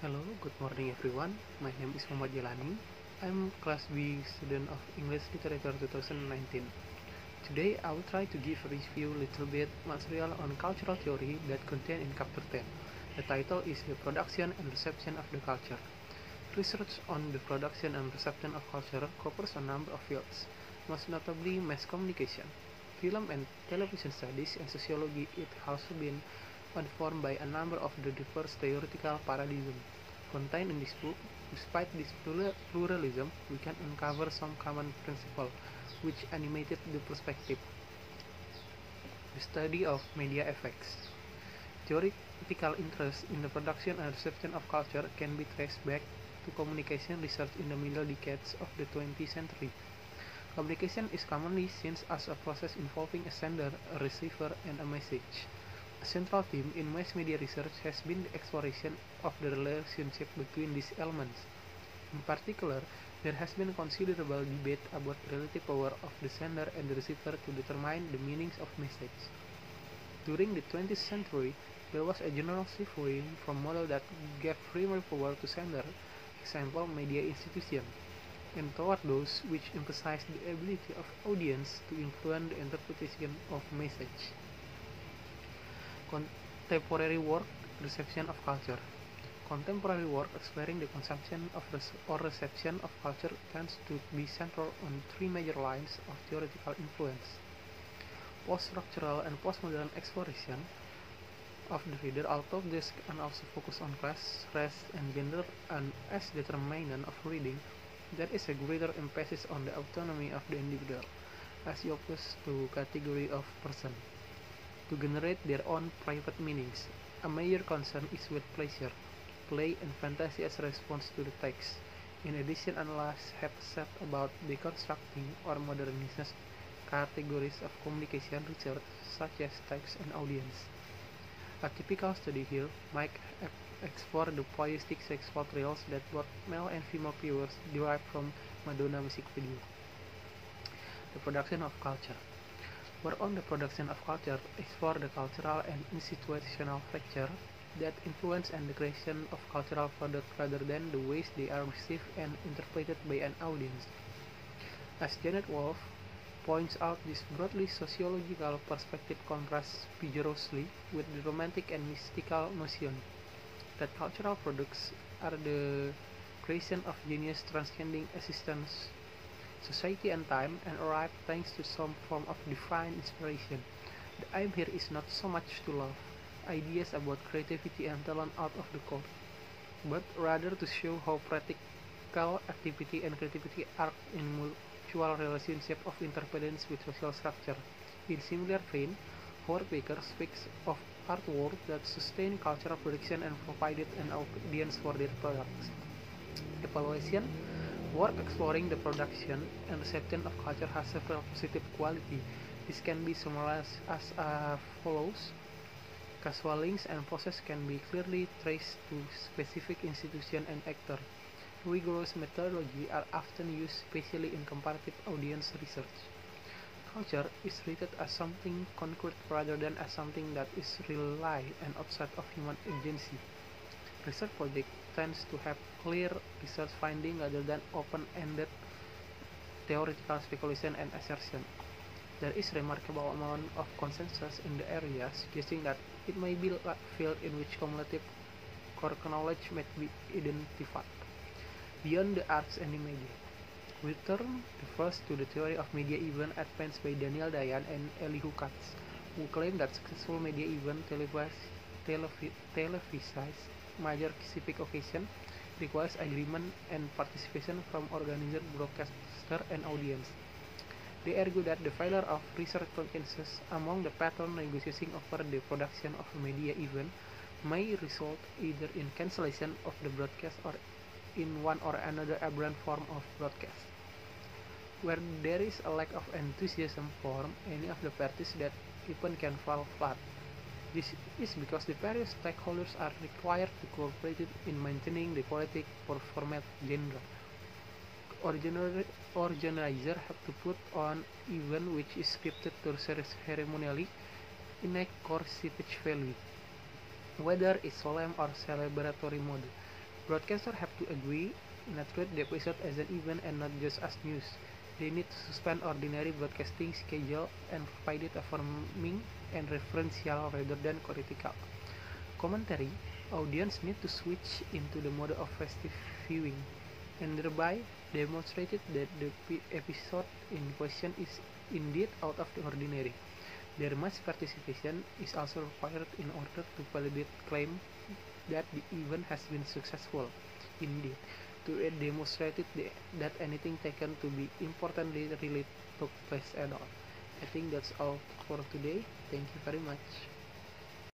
Hello, good morning everyone. My name is Muhammad Jelani. I'm Class B student of English Literature 2019. Today I will try to give a review little bit material on cultural theory that contained in chapter 10. The title is The Production and Reception of the Culture. Research on the production and reception of culture covers a number of fields, most notably mass communication, film and television studies, and sociology. It has also been informed by a number of the diverse theoretical paradigms contained in this book. Despite this pluralism, we can uncover some common principles which animated the perspective. The study of media effects. Theoretical interest in the production and reception of culture can be traced back to communication research in the middle decades of the 20th century. Communication is commonly seen as a process involving a sender, a receiver, and a message. A central theme in mass media research has been the exploration of the relationship between these elements. In particular, there has been considerable debate about the relative power of the sender and the receiver to determine the meanings of message. During the 20th century, there was a general shift away from model that gave primary power to sender, example media institution, and toward those which emphasized the ability of audience to influence the interpretation of message. Contemporary work, reception of culture. Contemporary work exploring the consumption of or reception of culture tends to be centered on three major lines of theoretical influence: post-structural and postmodern exploration of the reader, although this can also focus on class, race, and gender and as determinant of reading. There is a greater emphasis on the autonomy of the individual, as opposed to category of person, to generate their own private meanings. A major concern is with pleasure, play, and fantasy as a response to the text. In addition, analysts have said about deconstructing or modernizing categories of communication research such as text and audience. A typical study here might explore the poetic sexual thrills that both male and female viewers derive from Madonna music video. The production of culture. Work on the production of culture explore the cultural and institutional factors that influence and the creation of cultural products rather than the ways they are received and interpreted by an audience. As Janet Wolff points out, this broadly sociological perspective contrasts vigorously with the romantic and mystical notion that cultural products are the creation of genius transcending existence, society, and time, and arrive thanks to some form of divine inspiration. The aim here is not so much to love ideas about creativity and talent out of the court, but rather to show how practical activity and creativity are in mutual relationship of interdependence with social structure. In similar vein, Howard Baker speaks of artwork that sustain cultural production and provided an audience for their products. Evaluation. Work exploring the production and reception of culture has several positive qualities. This can be summarized as follows. Causal links and process can be clearly traced to specific institution and actor. Rigorous methodology are often used, especially in comparative audience research. Culture is treated as something concrete rather than as something that is rely and outside of human agency. Research project tends to have clear research finding rather than open-ended theoretical speculation and assertion. There is remarkable amount of consensus in the area, suggesting that it may be a field in which cumulative core knowledge might be identified. Beyond the arts and the media, we turn first to the theory of media event advanced by Daniel Dayan and Elihu Katz, who claim that successful media event televised major civic occasion requires agreement and participation from organizer, broadcaster, and audience. They argue that the failure of research consensus among the patron negotiating over the production of a media event may result either in cancellation of the broadcast or in one or another aberrant form of broadcast. Where there is a lack of enthusiasm for any of the parties, that event can fall flat. This is because the various stakeholders are required to cooperate in maintaining the quality for format genre. Organizer have to put on event which is scripted to ceremonially in a coercive value, whether it's solemn or celebratory mode. Broadcasters have to agree and treat the episode as an event and not just as news. They need to suspend ordinary broadcasting schedule and provide it affirming and referential rather than critical. Commentary, audience need to switch into the mode of festive viewing, and thereby demonstrated that the episode in question is indeed out of the ordinary. Their mass participation is also required in order to validate claim that the event has been successful. Indeed, to demonstrate that anything taken to be importantly really took place at all. I think that's all for today. Thank you very much.